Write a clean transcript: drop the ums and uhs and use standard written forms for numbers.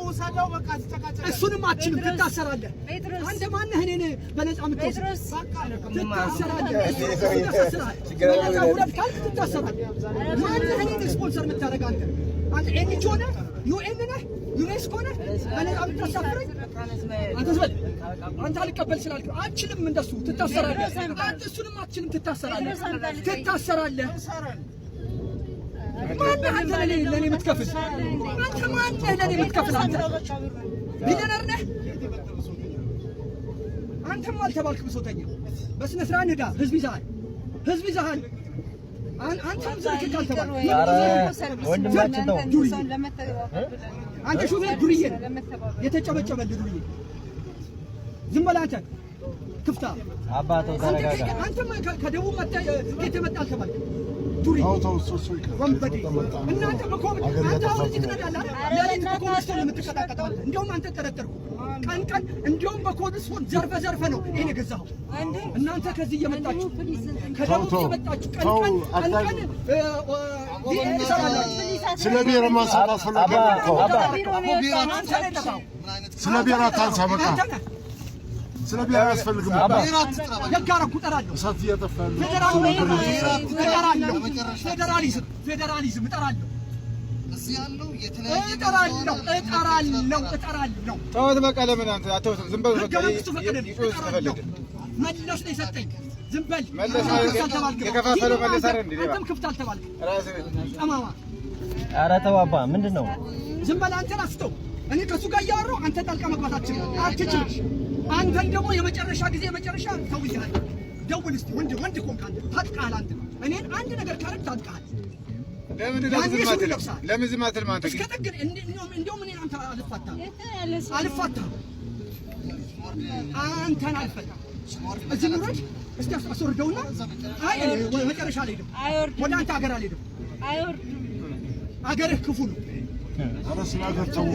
ውሰደው በቃ ተጨቃጨቀ እሱንም አትችልም ትታሰራለህ አንተ ማን ነህ እኔን በነፃ የምትወስድ ትታሰራለህ በነፃ ሁለት ካልክ ትታሰራለህ ማን ነህ እኔን ስፖንሰር የምታደርግ አንተ ኤንጂኦ ነህ ዩኤን ነህ ዩኔስኮ ነህ በነፃ የምታሳፍረኝ አንተ አልቀበል ስላልክ አትችልም እንደሱ ትታሰራለህ አንተ እሱንም አትችልም ትታሰራለህ ማን አንተ ለኔ የምትከፍል አንተ ማን ለኔ የምትከፍል አንተ ቢሊየነር ነህ አንተም አልተባልክ ብሶተኛ በስነ ስርዓት ንዳ ህዝብ ይዛሃል አንተም ዝርክ ካልተባልክ ወንድማችን ነው አንተ ሹፌር ዱርዬ የተጨበጨበልህ ዱርዬ ዝም በል አንተ ክፍታ አባቶ ተረጋጋ አንተም ከደቡብ መጣ አልተባልክ ዱርዬ ወንበዴ እናንተ በኮሚቴ አንተ አሁን እዚህ ትነዳለህ ለሊት በኮሚቴ የምትቀጣቀጠው እንደውም አንተ ተረጠርኩ ቀን እንደውም በኮሚቴ ዘርፈ ነው ይሄን ገዛው እናንተ ከዚህ እየመጣችሁ ከደቡብ እየመጣችሁ ቀን ስለ ብሔር ማንሳት አስፈላጊ ስለ ብሔር አታንሳ በቃ ስለ ብሔር አያስፈልግም የጋራኩ እጠራለሁ እሳት እያጠፋን ፌዴራሊዝም እጠራለሁ እዚህ ያለው እጠራለሁ ተወት በቃ ለምን አንተ አትወትም ዝም በል በቃ መለስ ነው የሰጠኝ ዝም በል መለስ የከፋፈለው መለስ አይደል እንዴ አንተም ክፍት አልተባልክ ጠማማ ኧረ ተው አባ ምንድነው ዝም በል አንተ አስተው እኔ ከሱ ጋር እያወራሁ አንተ ጣልቃ መግባት አትችልም አንተን ደግሞ የመጨረሻ ተውይሃል ደውል እስቲ ወንድ ኮንክ አንተ ታጥቃለህ አንተ እኔን አንድ ነገር ካረግ ታጥቃለህ ለምን ዝም አትልም አንተ እስከ ጥግ እንደውም እኔን አንተ አልፋታም አንተን አልፈታም እዚህ ምሮች እስቲ አስወርደውና አይ መጨረሻ ላይ ወደ አንተ ሀገር አልሄድም አገርህ ክፉ ነው ኧረ ስለ ሀገር ተው